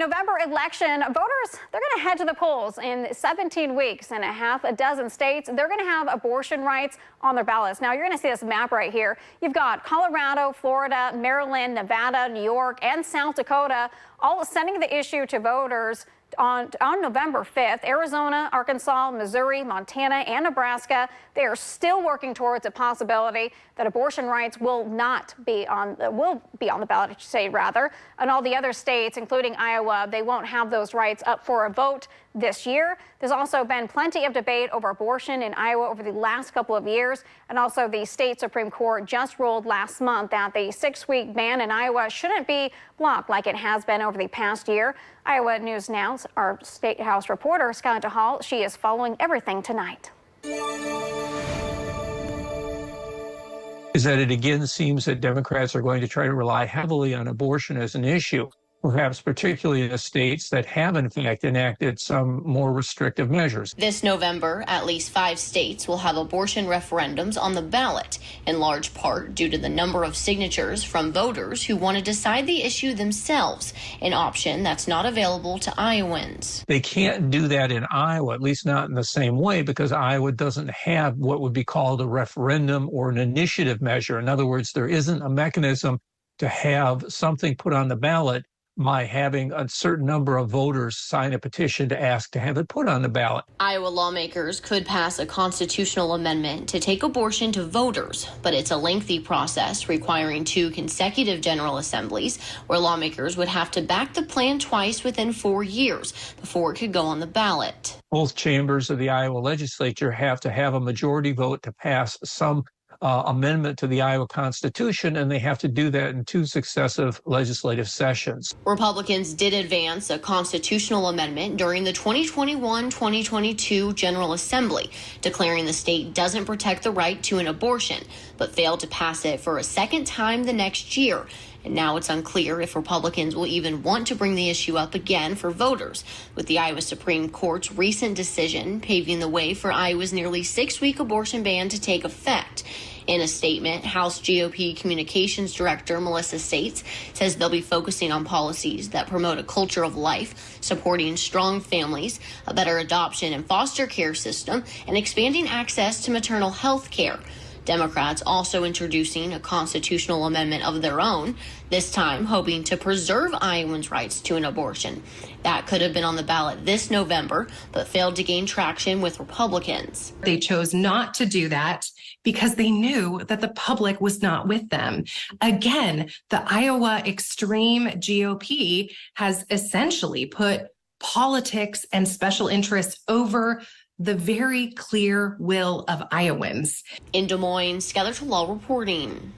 November election, voters, they're going to head to the polls in 17 weeks in a half a dozen states. They're going to have abortion rights on their ballots. Now, you're going to see this map right here. You've got Colorado, Florida, Maryland, Nevada, New York, and South Dakota all sending the issue to voters on November 5th. Arizona, Arkansas, Missouri, Montana, and Nebraska, they are still working towards a possibility that abortion rights will be on the ballot, I should say, rather. And all the other states, including Iowa, they won't have those rights up for a vote this year. There's also been plenty of debate over abortion in Iowa over the last couple of years. And also the state Supreme Court just ruled last month that the 6-week ban in Iowa shouldn't be blocked like it has been over the past year. Iowa News Now's our State House reporter, Skylar Hall, she is following everything tonight. Is that it again seems that Democrats are going to try to rely heavily on abortion as an issue, perhaps particularly in the states that have in fact enacted some more restrictive measures. This November, at least 5 states will have abortion referendums on the ballot, in large part due to the number of signatures from voters who want to decide the issue themselves, an option that's not available to Iowans. They can't do that in Iowa, at least not in the same way, because Iowa doesn't have what would be called a referendum or an initiative measure. In other words, there isn't a mechanism to have something put on the ballot by having a certain number of voters sign a petition to ask to have it put on the ballot. Iowa lawmakers could pass a constitutional amendment to take abortion to voters, but it's a lengthy process requiring 2 consecutive General Assemblies where lawmakers would have to back the plan twice within 4 years before it could go on the ballot. Both chambers of the Iowa legislature have to have a majority vote to pass some amendment to the Iowa Constitution, and they have to do that in 2 successive legislative sessions. Republicans did advance a constitutional amendment during the 2021-2022 General Assembly, declaring the state doesn't protect the right to an abortion, but failed to pass it for a second time the next year. And now it's unclear if Republicans will even want to bring the issue up again for voters, with the Iowa Supreme Court's recent decision paving the way for Iowa's nearly 6-week abortion ban to take effect. In a statement, House GOP Communications Director Melissa Sates says they'll be focusing on policies that promote a culture of life, supporting strong families, a better adoption and foster care system, and expanding access to maternal health care. Democrats also introducing a constitutional amendment of their own, this time hoping to preserve Iowans' rights to an abortion. That could have been on the ballot this November, but failed to gain traction with Republicans. They chose not to do that because they knew that the public was not with them. Again, the Iowa extreme GOP has essentially put politics and special interests over the very clear will of Iowans. In Des Moines, Skylar reporting.